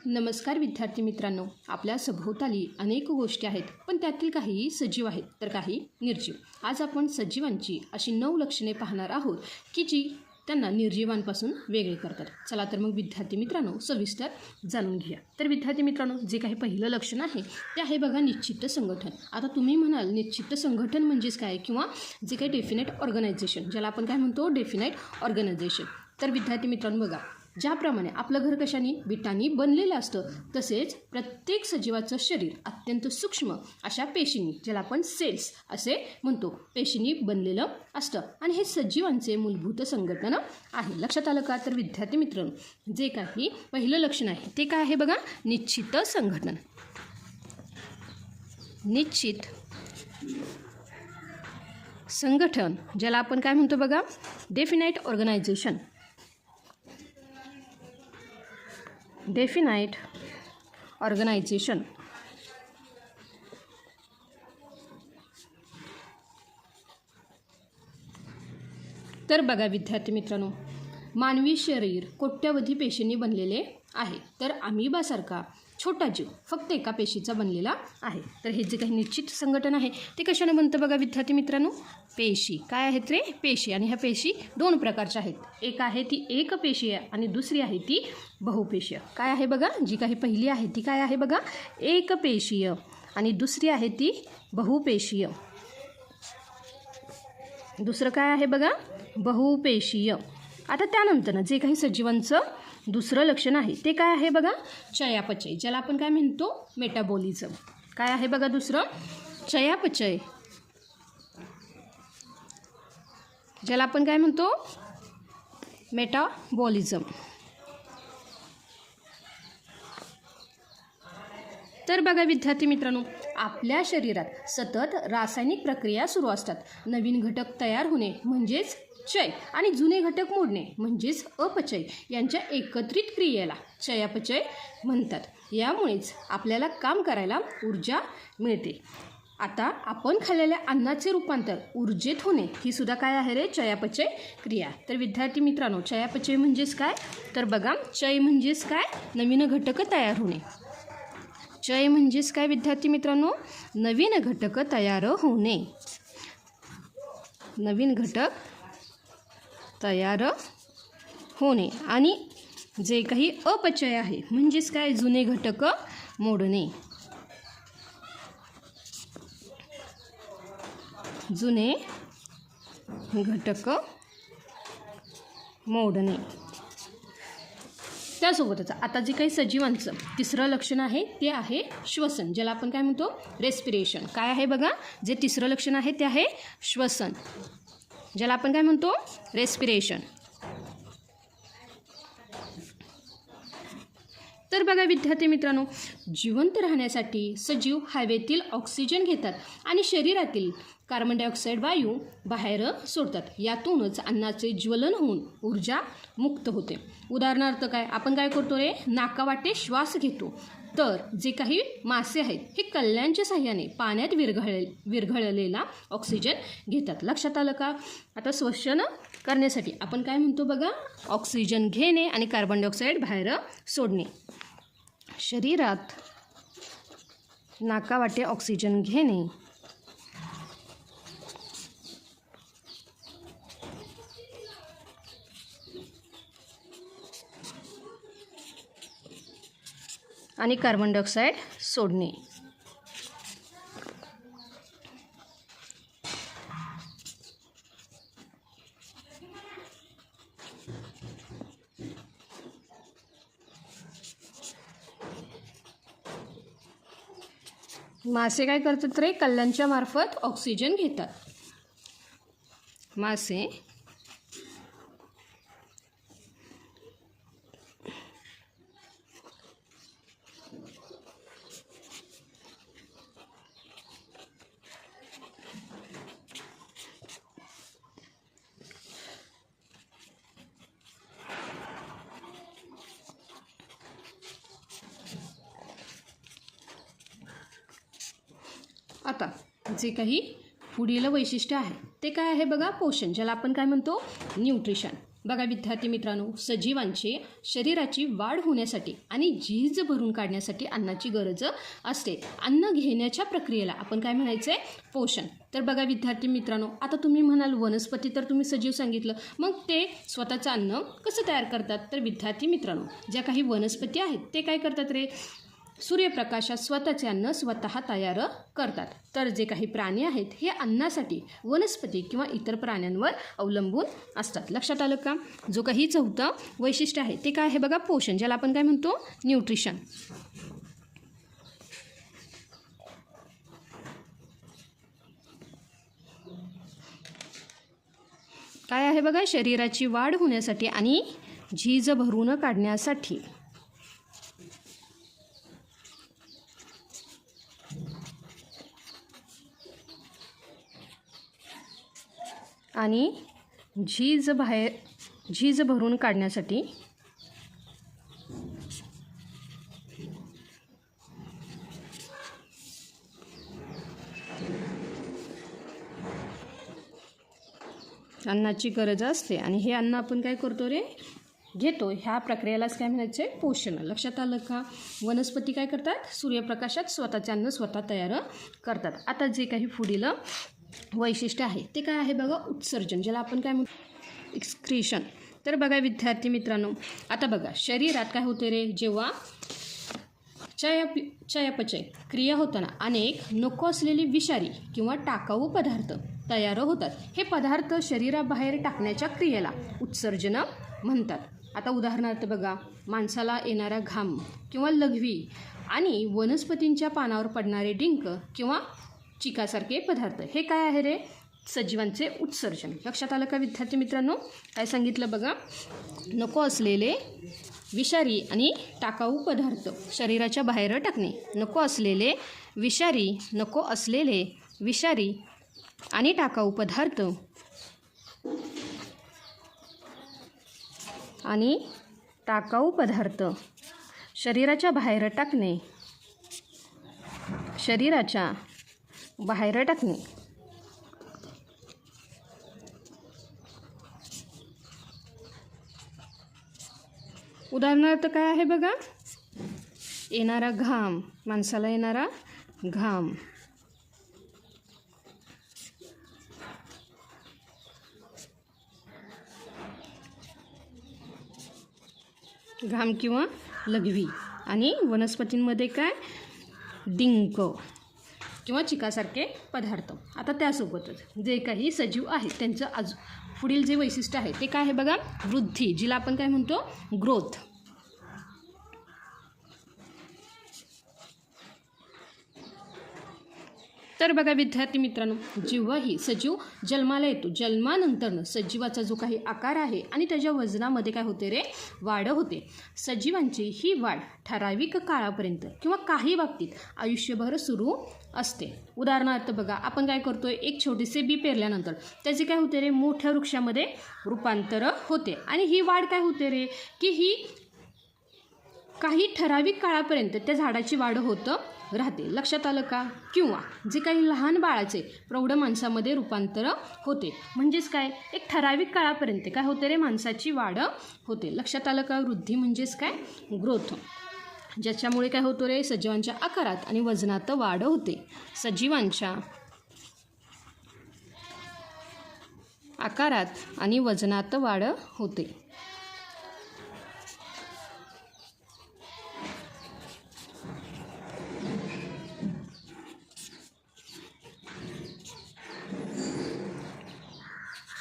नमस्कार विद्यार्थी मित्रांनो, आपल्या सभोवताली अनेक गोष्टी आहेत, पण त्यातील काही सजीव आहेत तर काही निर्जीव. आज आपण सजीवांची अशी 9 लक्षणे पाहणार आहोत की जी त्यांना निर्जीवांपासून वेगळे करतात. चला तर मग विद्यार्थी मित्रांनो सविस्तर जाणून घेऊया. तर विद्यार्थी मित्रांनो, जे काही पहिलं लक्षण आहे ते आहे बघा निश्चित संघटन. आता तुम्ही म्हणाल निश्चित संघटन म्हणजेच काय, किंवा जे काही डेफिनेट ऑर्गनायझेशन, ज्याला आपण काय म्हणतो डेफिनेट ऑर्गनायझेशन. तर विद्यार्थी मित्रांनो बघा, ज्याप्रमाणे आपलं घर कशाने विटांनी बनलेलं असतं, तसेच प्रत्येक सजीवाचं शरीर अत्यंत सूक्ष्म अशा पेशींनी, ज्याला आपण सेल्स असे म्हणतो, पेशींनी बनलेलं असतं. आणि हे सजीवांचे मूलभूत संघटन आहे. लक्षात आलं का? तर विद्यार्थी मित्रांनो, जे काही पहिलं लक्षण आहे ते काय आहे बघा, निश्चित संघटन. निश्चित संघटन, ज्याला आपण काय म्हणतो बघा, डेफिनाइट ऑर्गनायझेशन. Definite organisation. तर बघा विद्यार्थी मित्रांनो, मानवी शरीर कोट्यावधी पेशींनी बनलेले आहे. तर अमिबासारखा छोटा जीव फक्त एका पेशीचा बनलेला आहे. तर हे जे काही निश्चित संघटन आहे ते कशाने बनतं बघा विद्यार्थी मित्रांनो, पेशी. काय आहेत रे? पेशी. आणि ह्या पेशी 2 प्रकारच्या आहेत. एक आहे ती एकपेशीय आणि दुसरी आहे ती बहुपेशीय. काय आहे बघा, जी काही पहिली आहे ती काय आहे बघा, एकपेशीय, आणि दुसरी आहे ती बहुपेशीय. दुसरं काय आहे बघा, बहुपेशीय. आता त्यानंतर जे काही सजीवांचं दुसरं लक्षण आहे ते काय आहे बघा, चयापचय, ज्याला आपण काय म्हणतो मेटाबॉलिझम. काय आहे बघा दुसरं, चयापचय, ज्याला आपण काय म्हणतो मेटाबॉलिझम. तर बघा विद्यार्थी मित्रांनो, आपल्या शरीरात सतत रासायनिक प्रक्रिया सुरू असतात. नवीन घटक तयार होणे म्हणजेच चय, आणि जुने घटक मोडणे म्हणजेच अपचय, यांच्या एकत्रित क्रियेला चयापचय म्हणतात. यामुळेच आपल्याला काम करायला ऊर्जा मिळते. आता आपण खाल्लेल्या अन्नाचे रूपांतर ऊर्जेत होणे ही सुद्धा काय आहे रे, चयापचय क्रिया. तर विद्यार्थी मित्रांनो, चयापचय म्हणजेच काय, तर बघा चय म्हणजेच काय, नवीन घटक तयार होणे. चय म्हणजेच काय विद्यार्थी मित्रांनो, नवीन घटक तयार होणे. नवीन घटक तयार होणे. आणि जे काही अपचय आहे म्हणजेच काय, जुने घटक मोडणे. जुने घटक मोडणे. त्यासोबतच आता जे काही सजीवांचं तिसरं लक्षण आहे ते आहे श्वसन, ज्याला आपण काय म्हणतो रेस्पिरेशन. काय आहे बघा, जे तिसरं लक्षण आहे ते आहे श्वसन, ज्याला आपण काय म्हणतो रेस्पिरेशन. तर बघा विद्यार्थी मित्रांनो, जिवंत राहण्यासाठी सजीव हवेतील ऑक्सिजन घेतात आणि शरीरातील कार्बन डायऑक्साईड वायू बाहेर सोडतात. यातूनच अन्नाचे ज्वलन होऊन ऊर्जा मुक्त होते. उदाहरणार्थ काय, आपण काय करतो रे, नाकावाटे श्वास घेतो. तर जे काही मासे आहेत हे कल्ल्यांच्या साहाय्याने पाण्यात विरघळलेला ऑक्सिजन घेतात. लक्षात आलं का? आता श्वसन करण्यासाठी आपण काय म्हणतो बघा, ऑक्सिजन घेणे आणि कार्बन डायऑक्साईड बाहेर सोडणे. शरीरात नाकावाटे ऑक्सिजन घेणे आणि कार्बन डायऑक्साईड सोडणे. मासे काय करतात रे, कल्ल्यांच्या मार्फत ऑक्सिजन घेतात. मासे आता जे काही पुढील वैशिष्ट्य आहे ते काय आहे बघा, पोषण, ज्याला आपण काय म्हणतो न्यूट्रिशन. बघा विद्यार्थी मित्रांनो, सजीवांचे शरीराची वाढ होण्यासाठी आणि झीज भरून काढण्यासाठी अन्नाची गरज असते. अन्न घेण्याच्या प्रक्रियेला आपण काय म्हणायचं आहे? पोषण. तर बघा विद्यार्थी मित्रांनो, आता तुम्ही म्हणाल वनस्पती तर तुम्ही सजीव सांगितलं, मग ते स्वतःचं अन्न कसं तयार करतात? तर विद्यार्थी मित्रांनो, ज्या काही वनस्पती आहेत ते काय करतात रे? सूर्यप्रकाशात स्वतःचे अन्न स्वतः तयार करतात. तर जे काही प्राणी आहेत हे अन्नासाठी वनस्पती किंवा इतर प्राण्यांवर अवलंबून असतात. लक्षात आलं का? जो काही चौथं वैशिष्ट्य आहे ते काय आहे बघा? पोषण, ज्याला आपण काय म्हणतो? न्यूट्रिशन. काय आहे बघा? शरीराची वाढ होण्यासाठी आणि झीज भरून काढण्यासाठी. आणि झीज भरून काढण्यासाठी अन्नाची गरज असते. आणि हे अन्न आपण काय करतो रे? घेतो. ह्या प्रक्रियेलाच काय म्हणायचं आहे? पोषण. लक्षात आलं का? वनस्पती काय करतात? सूर्यप्रकाशात स्वतःचे अन्न स्वतः तयार करतात. आता जे काही पुढील वैशिष्ट्य आहे ते काय आहे बघा? उत्सर्जन, ज्याला आपण काय म्हणतो? एक्सक्रीशन. तर बघा विद्यार्थी मित्रांनो, आता बघा शरीरात काय होते रे? जेव्हा चयापचय क्रिया होताना अनेक नको असलेली विषारी किंवा टाकाऊ पदार्थ तयार होतात. हे पदार्थ शरीराबाहेर टाकण्याच्या क्रियेला उत्सर्जन म्हणतात. आता उदाहरणार्थ बघा, माणसाला येणारा घाम किंवा लघवी आणि वनस्पतींच्या पानावर पडणारे डिंक किंवा चिकासारखे पदार्थ, हे काय आहे रे? सजीवांचे उत्सर्जन. लक्षात आलं का विद्यार्थी मित्रांनो? काय सांगितलं बघा? नको असलेले विषारी आणि टाकाऊ पदार्थ शरीराच्या बाहेर टाकणे. नको असलेले विषारी आणि टाकाऊ पदार्थ शरीराच्या बाहेर टाकणे. उदाहरणार्थ काय आहे बघा? येणारा घाम, माणसाला येणारा घाम, किंवा लघवी. आणि वनस्पतींमध्ये काय? डिंक किंवा चिकासारखे पदार्थ. आता त्यासोबतच जे काही सजीव आहेत त्यांचं पुढील जे वैशिष्ट्य आहे ते काय आहे बघा? वृद्धी, जिला आपण काय म्हणतो? ग्रोथ. तर बघा विद्यार्थी मित्रांनो, जेव्हाही सजीव जन्माला येतो, जन्मानंतरनं सजीवाचा जो काही आकार आहे आणि त्याच्या वजनामध्ये काय होते रे? वाढ होते. सजीवांची ही वाढ ठराविक काळापर्यंत किंवा काही बाबतीत आयुष्यभर सुरू असते. उदाहरणार्थ बघा, आपण काय करतोय? एक छोटीसे बी पेरल्यानंतर त्याचे काय होते रे? मोठ्या वृक्षामध्ये रूपांतर होते. आणि ही वाढ काय होते रे? की ही काही ठराविक काळापर्यंत त्या झाडाची वाढ होतं राहते. लक्षात आलं का? किंवा जे काही लहान बाळाचे प्रौढ माणसामध्ये रूपांतर होते. म्हणजेच काय? एक ठराविक काळापर्यंत काय होते रे? माणसाची वाढ होते. लक्षात आलं का? वृद्धी म्हणजेच काय? ग्रोथ. ज्याच्यामुळे काय होतं रे? सजीवांच्या आकारात आणि वजनात वाढ होते. सजीवांच्या आकारात आणि वजनात वाढ होते.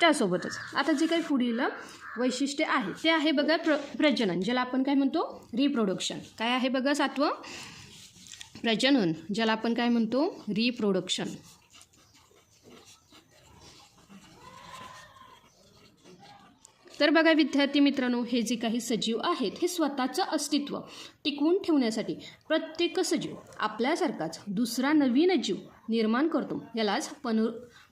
त्यासोबतच आता जे काही पुढील वैशिष्ट्य आहे ते आहे बघा प्रजनन, ज्याला आपण काय म्हणतो? रिप्रोडक्शन. काय आहे बघा? 7वं प्रजनन, ज्याला आपण काय म्हणतो? रिप्रोडक्शन. तर बघा विद्यार्थी मित्रांनो, हे जे काही सजीव आहेत हे स्वतःचं अस्तित्व टिकवून ठेवण्यासाठी प्रत्येक सजीव आपल्यासारखाच दुसरा नवीन जीव निर्माण करतो. यालाच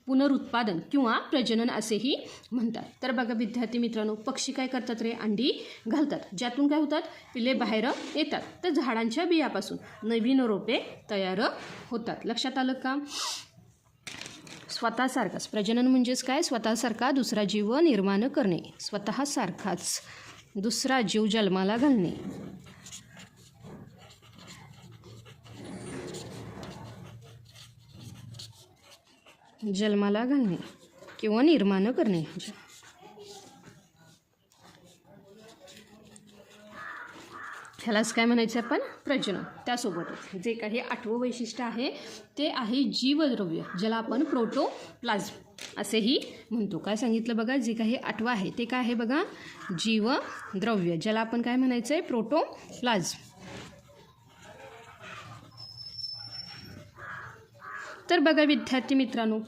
पुनरुत्पादन किंवा प्रजनन असेही म्हणतात. तर बघा विद्यार्थी मित्रांनो, पक्षी काय करतात रे? अंडी घालतात, ज्यातून काय होतात? पिल्ले बाहेर येतात. तर झाडांच्या बियापासून नवीन रोपे तयार होतात. लक्षात आलं का? स्वतःसारखाच. प्रजनन म्हणजेच काय? स्वतःसारखा दुसरा जीव निर्माण करणे, स्वतःसारखाच दुसरा जीव जन्माला घालणे. जन्माला घालणे किंवा निर्माण करणे. ह्यालाच काय म्हणायचं आपण? प्रजनन. त्यासोबतच जे काही 8वं वैशिष्ट्य आहे ते आहे जीवद्रव्य, ज्याला आपण प्रोटोप्लाझ्म असेही म्हणतो. काय सांगितलं बघा? जे काही 8वं आहे ते काय आहे बघा? जीवद्रव्य, ज्याला आपण काय म्हणायचं आहे? प्रोटोप्लाझ्म. तर बघा विद्यार्थी मित्रांनो,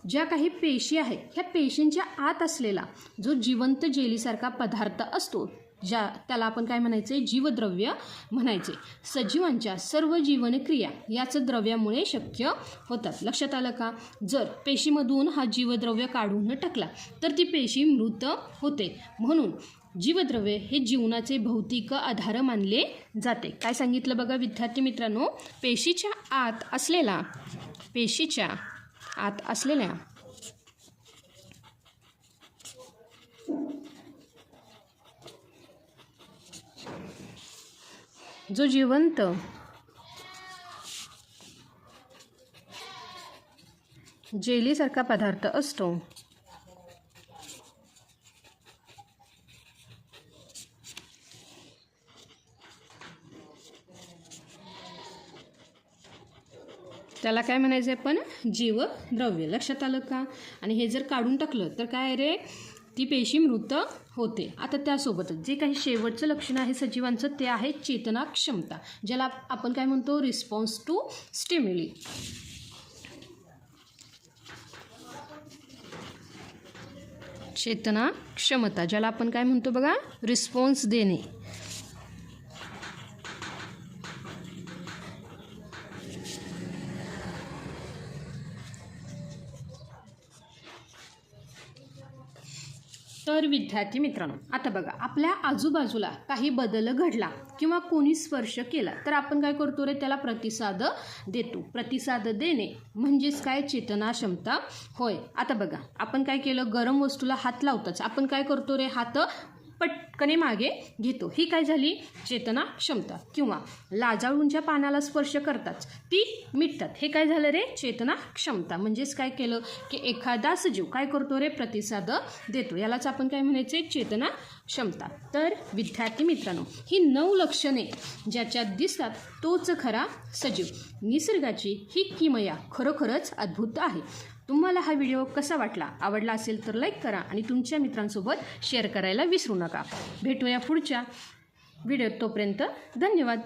ज्या काही पेशी आहेत ह्या पेशींच्या आत असलेला जो जिवंत जेलीसारखा पदार्थ असतो त्याला आपण काय म्हणायचे? जीवद्रव्य म्हणायचे. सजीवांच्या सर्व जीवनक्रिया याच द्रव्यामुळे शक्य होतात. लक्षात आलं का? जर पेशीमधून हा जीवद्रव्य काढून टाकला तर ती पेशी मृत होते. म्हणून जीवद्रव्य हे जीवनाचे भौतिक आधार मानले जाते. काय सांगितलं बघा विद्यार्थी मित्रांनो? पेशीच्या आत असलेल्या जो जिवंत जेलीसारखा पदार्थ असतो त्याला काय म्हणायचं आपण? जीवद्रव्य. लक्षात आलं का? आणि हे जर काढून टाकलं तर काय रे? ती पेशी मृत होते. आता त्यासोबतच जे काही शेवटचं लक्षण आहे सजीवांचं ते आहे चेतना क्षमता, ज्याला आपण काय म्हणतो? Response to स्टिम्युली. चेतना क्षमता, ज्याला आपण काय म्हणतो बघा? रिस्पॉन्स देणे. तर विद्यार्थी मित्रांनो, आता बघा आपल्या आजूबाजूला काही बदल घडला किंवा कोणी स्पर्श केला तर आपण काय करतो रे? त्याला प्रतिसाद देतो. प्रतिसाद देणे म्हणजेच काय? चेतना क्षमता होय. आता बघा आपण काय केलं? गरम वस्तूला हात लावताच आपण काय करतो रे? हात पटकने मागे घेतो. ही काय झाली? चेतना क्षमता. किंवा लाजाळूंच्या पानाला स्पर्श करताच ती मिटतात. हे काय झालं रे? चेतना क्षमता. म्हणजेच काय केलं की एखादा सजीव काय करतो रे? प्रतिसाद देतो. यालाच आपण काय म्हणायचे? चेतना क्षमता. तर विद्यार्थी मित्रांनो, ही 9 लक्षणे ज्याच्यात दिसतात तोच खरा सजीव. निसर्गाची ही किमया खरोखरच अद्भुत आहे. तुम्हाला हा व्हिडिओ कसा वाटला? आवडला असेल तर लाईक करा आणि तुमच्या मित्रांसोबत शेअर करायला विसरू नका. भेटूया पुढच्या व्हिडिओत. तोपर्यंत धन्यवाद.